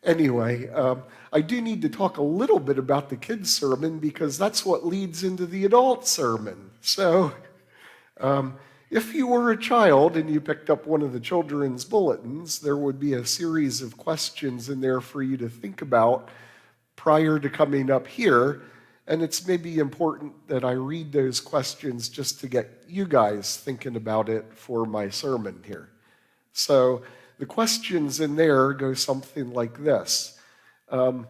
Anyway, I do need to talk a little bit about the kids' sermon because that's what leads into the adult sermon. So, if you were a child and you picked up one of the children's bulletins, there would be a series of questions in there for you to think about prior to coming up here. And it's maybe important that I read those questions just to get you guys thinking about it for my sermon here. So the questions in there go something like this. The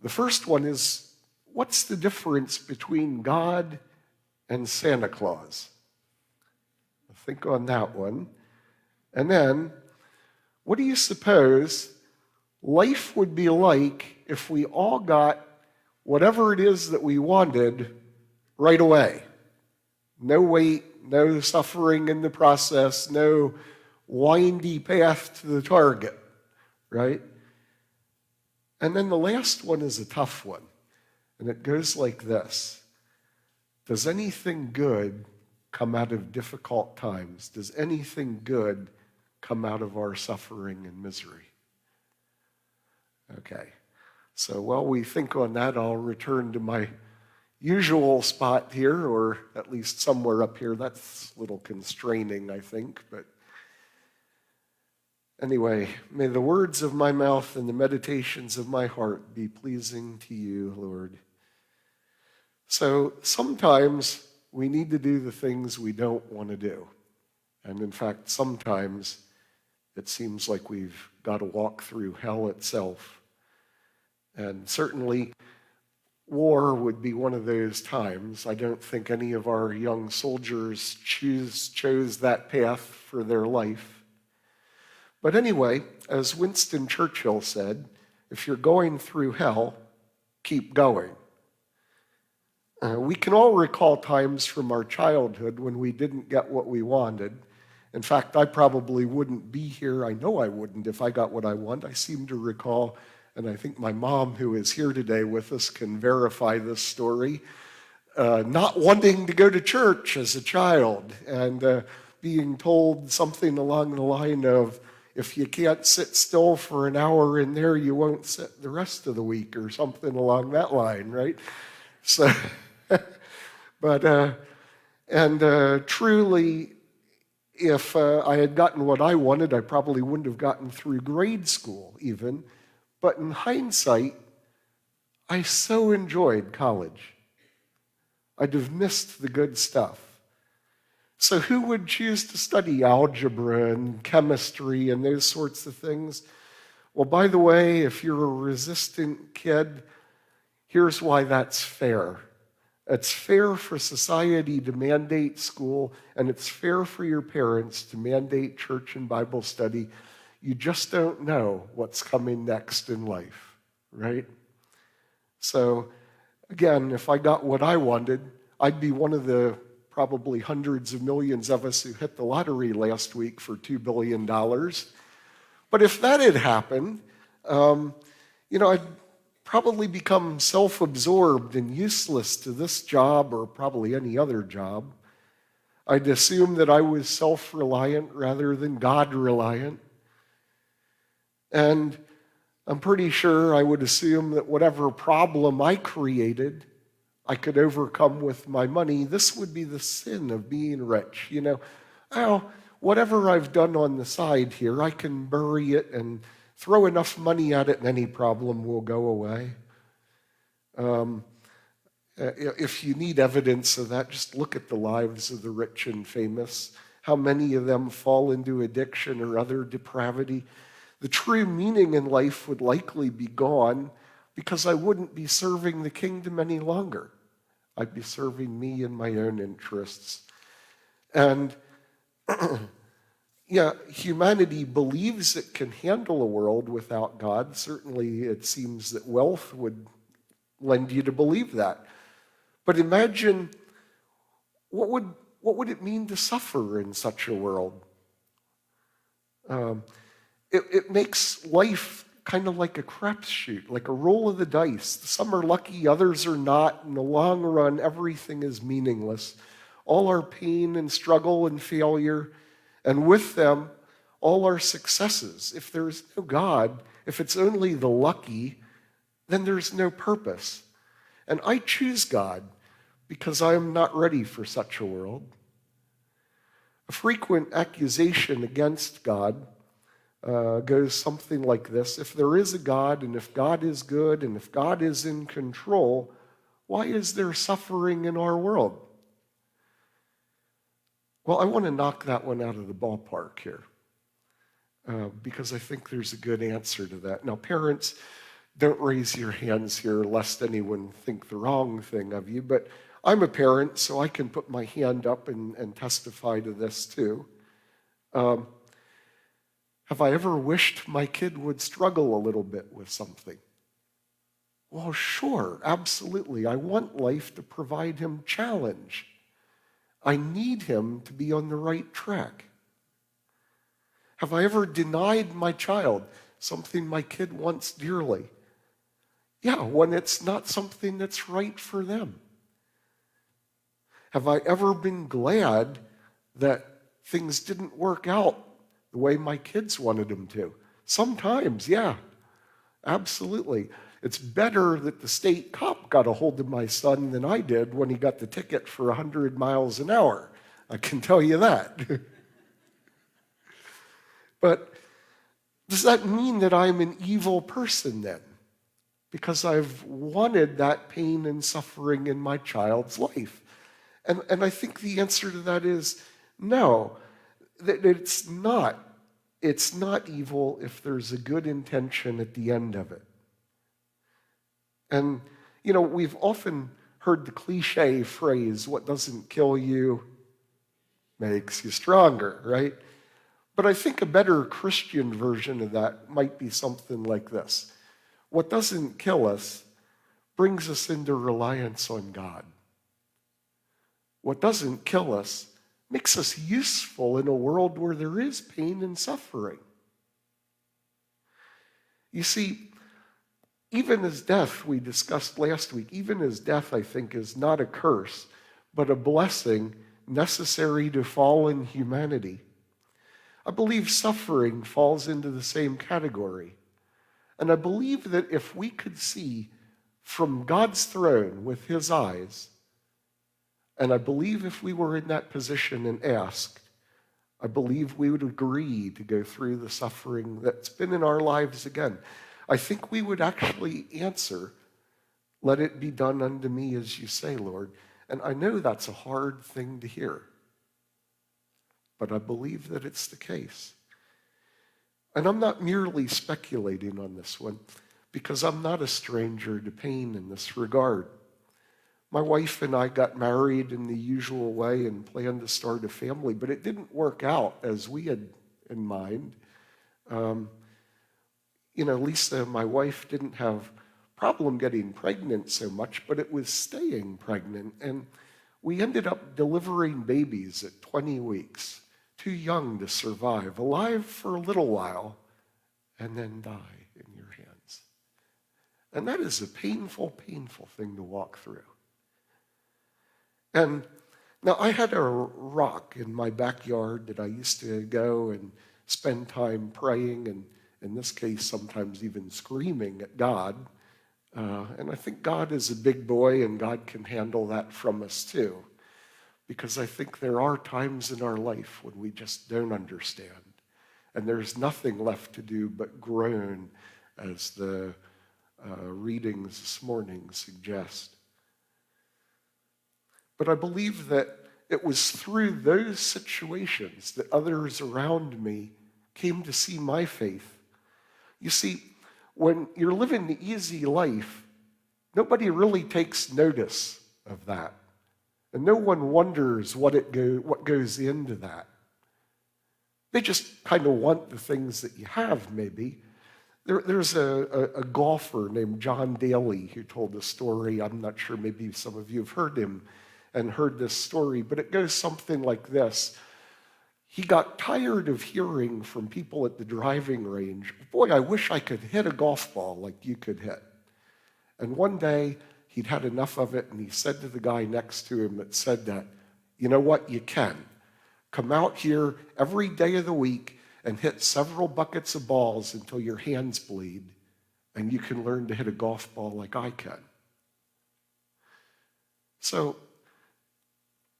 first one is, what's the difference between God and Santa Claus? Think on that one. And then, what do you suppose life would be like if we all got whatever it is that we wanted right away? No wait, no suffering in the process, no windy path to the target, right? And then the last one is a tough one, and it goes like this. Does anything good come out of difficult times? Does anything good come out of our suffering and misery? Okay, so while we think on that, I'll return to my usual spot here, or at least somewhere up here. That's a little constraining, I think, but anyway, may the words of my mouth and the meditations of my heart be pleasing to you, Lord. So sometimes we need to do the things we don't want to do. And in fact, sometimes it seems like we've got to walk through hell itself. And certainly, war would be one of those times. I don't think any of our young soldiers chose that path for their life. But anyway, as Winston Churchill said, if you're going through hell, keep going. We can all recall times from our childhood when we didn't get what we wanted. In fact, I probably wouldn't be here. I know I wouldn't if I got what I want. I seem to recall, and I think my mom, who is here today with us, can verify this story, not wanting to go to church as a child and being told something along the line of, if you can't sit still for an hour in there, you won't sit the rest of the week, or something along that line, right? So, but truly, if I had gotten what I wanted, I probably wouldn't have gotten through grade school even. But in hindsight, I so enjoyed college. I'd have missed the good stuff. So who would choose to study algebra and chemistry and those sorts of things? Well, by the way, if you're a resistant kid, here's why that's fair. It's fair for society to mandate school, and it's fair for your parents to mandate church and Bible study. You just don't know what's coming next in life, right? So, again, if I got what I wanted, I'd be one of the probably hundreds of millions of us who hit the lottery last week for $2 billion. But if that had happened, I'd probably become self-absorbed and useless to this job or probably any other job. I'd assume that I was self-reliant rather than God-reliant. And I'm pretty sure I would assume that whatever problem I created, I could overcome with my money. This would be the sin of being rich. Whatever I've done on the side here, I can bury it and throw enough money at it and any problem will go away. If you need evidence of that, just look at the lives of the rich and famous. How many of them fall into addiction or other depravity? The true meaning in life would likely be gone because I wouldn't be serving the kingdom any longer. I'd be serving me and my own interests. And humanity believes it can handle a world without God. Certainly it seems that wealth would lend you to believe that. But imagine, what would it mean to suffer in such a world? It makes life kind of like a crapshoot, like a roll of the dice. Some are lucky, others are not. In the long run, everything is meaningless. All our pain and struggle and failure, and with them, all our successes. If there is no God, If it's only the lucky, then there's no purpose. And I choose God because I am not ready for such a world. A frequent accusation against God goes something like this. If there is a God, and if God is good, and if God is in control, why is there suffering in our world? Well, I want to knock that one out of the ballpark here because I think there's a good answer to that. Now, parents, don't raise your hands here lest anyone think the wrong thing of you, but I'm a parent, so I can put my hand up and testify to this too. Have I ever wished my kid would struggle a little bit with something? Well, sure, absolutely. I want life to provide him challenge. I need him to be on the right track. Have I ever denied my child something my kid wants dearly? Yeah, when it's not something that's right for them. Have I ever been glad that things didn't work out the way my kids wanted them to? Sometimes, yeah, absolutely. It's better that the state cop got a hold of my son than I did when he got the ticket for 100 miles an hour. I can tell you that. But does that mean that I'm an evil person then? Because I've wanted that pain and suffering in my child's life. And I think the answer to that is no, that it's not. It's not evil if there's a good intention at the end of it. And, we've often heard the cliche phrase, what doesn't kill you makes you stronger, right? But I think a better Christian version of that might be something like this. What doesn't kill us brings us into reliance on God. What doesn't kill us makes us useful in a world where there is pain and suffering. You see, even as death, we discussed last week, even as death, I think, is not a curse, but a blessing necessary to fallen humanity. I believe suffering falls into the same category. And I believe that if we could see from God's throne with his eyes, and I believe if we were in that position and asked, I believe we would agree to go through the suffering that's been in our lives again. I think we would actually answer, let it be done unto me as you say, Lord. And I know that's a hard thing to hear, but I believe that it's the case. And I'm not merely speculating on this one, because I'm not a stranger to pain in this regard. My wife and I got married in the usual way and planned to start a family, but it didn't work out as we had in mind. Lisa, my wife, didn't have problem getting pregnant so much, but it was staying pregnant. And we ended up delivering babies at 20 weeks, too young to survive, alive for a little while, and then die in your hands. And that is a painful, painful thing to walk through. And now I had a rock in my backyard that I used to go and spend time praying, and in this case, sometimes even screaming at God. And I think God is a big boy, and God can handle that from us too. Because I think there are times in our life when we just don't understand. And there's nothing left to do but groan, as the readings this morning suggest. But I believe that it was through those situations that others around me came to see my faith. You see, when you're living the easy life, nobody really takes notice of that. And no one wonders what goes into that. They just kind of want the things that you have, maybe. There's a golfer named John Daly who told a story. I'm not sure, maybe some of you have heard him and heard this story, but it goes something like this. He got tired of hearing from people at the driving range, boy, I wish I could hit a golf ball like you could hit. And one day, he'd had enough of it, and he said to the guy next to him that said that, you know what, you can. Come out here every day of the week, and hit several buckets of balls until your hands bleed and you can learn to hit a golf ball like I can. So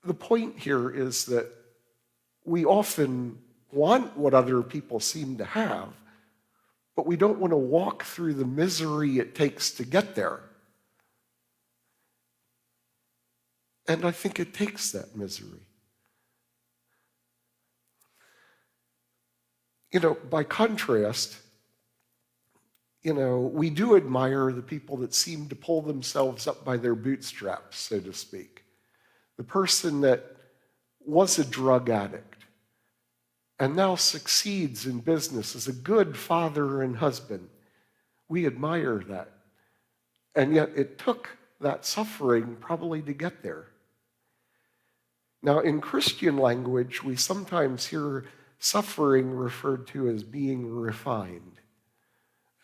the point here is that we often want what other people seem to have, but we don't want to walk through the misery it takes to get there. And I think it takes that misery. By contrast, we do admire the people that seem to pull themselves up by their bootstraps, so to speak. The person that was a drug addict and now succeeds in business as a good father and husband. We admire that. And yet it took that suffering probably to get there. Now, in Christian language, we sometimes hear suffering referred to as being refined.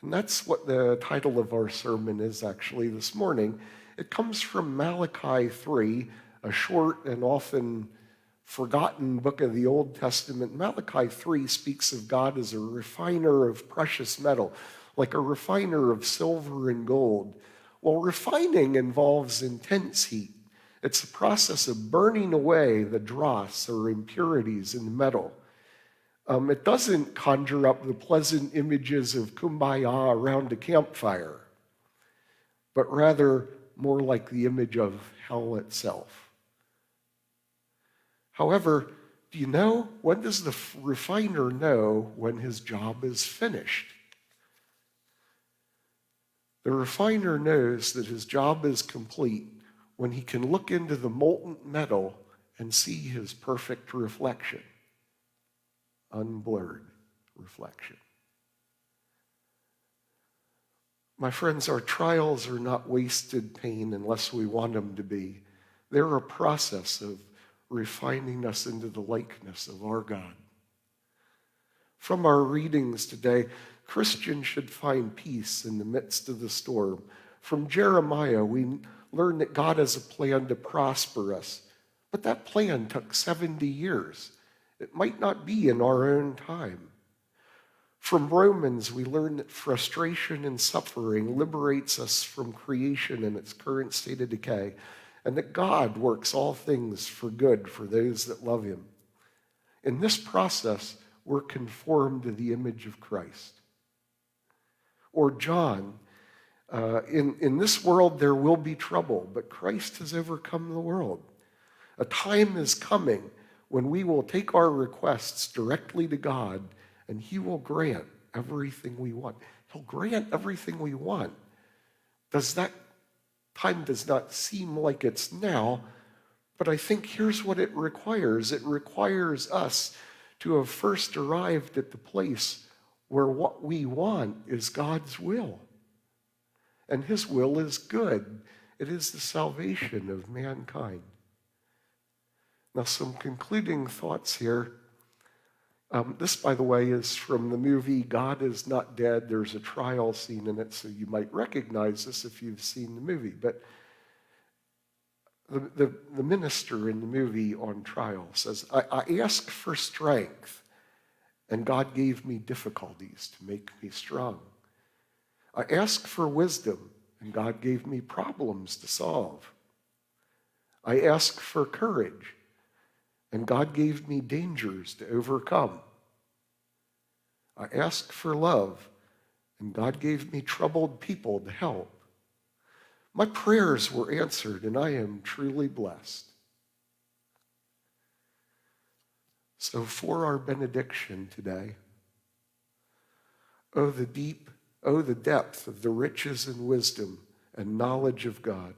And that's what the title of our sermon is actually this morning. It comes from Malachi 3, a short and often forgotten book of the Old Testament. Malachi 3 speaks of God as a refiner of precious metal, like a refiner of silver and gold. Well, refining involves intense heat. It's a process of burning away the dross or impurities in the metal. It doesn't conjure up the pleasant images of kumbaya around a campfire, but rather more like the image of hell itself. However, do you know, when does the refiner know when his job is finished? The refiner knows that his job is complete when he can look into the molten metal and see his perfect reflection. Unblurred reflection. My friends, our trials are not wasted pain unless we want them to be. They're a process of refining us into the likeness of our God. From our readings today, Christians should find peace in the midst of the storm. From Jeremiah, we learn that God has a plan to prosper us, but that plan took 70 years. It might not be in our own time. From Romans, we learn that frustration and suffering liberates us from creation in its current state of decay, and that God works all things for good for those that love him. In this process, we're conformed to the image of Christ. Or John, in this world there will be trouble, but Christ has overcome the world. A time is coming when we will take our requests directly to God and he will grant everything we want. He'll grant everything we want. That time does not seem like it's now, but I think here's what it requires. It requires us to have first arrived at the place where what we want is God's will. And his will is good. It is the salvation of mankind. Now, some concluding thoughts here. This, by the way, is from the movie God Is Not Dead. There's a trial scene in it, so you might recognize this if you've seen the movie. But the minister in the movie on trial says, I asked for strength, and God gave me difficulties to make me strong. I asked for wisdom, and God gave me problems to solve. I asked for courage, and God gave me dangers to overcome. I asked for love, and God gave me troubled people to help. My prayers were answered, and I am truly blessed. So for our benediction today, oh, the depth of the riches and wisdom and knowledge of God.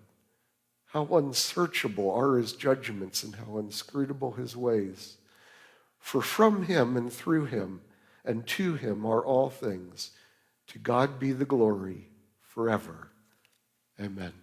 How unsearchable are his judgments and how inscrutable his ways. For from him and through him and to him are all things. To God be the glory forever. Amen.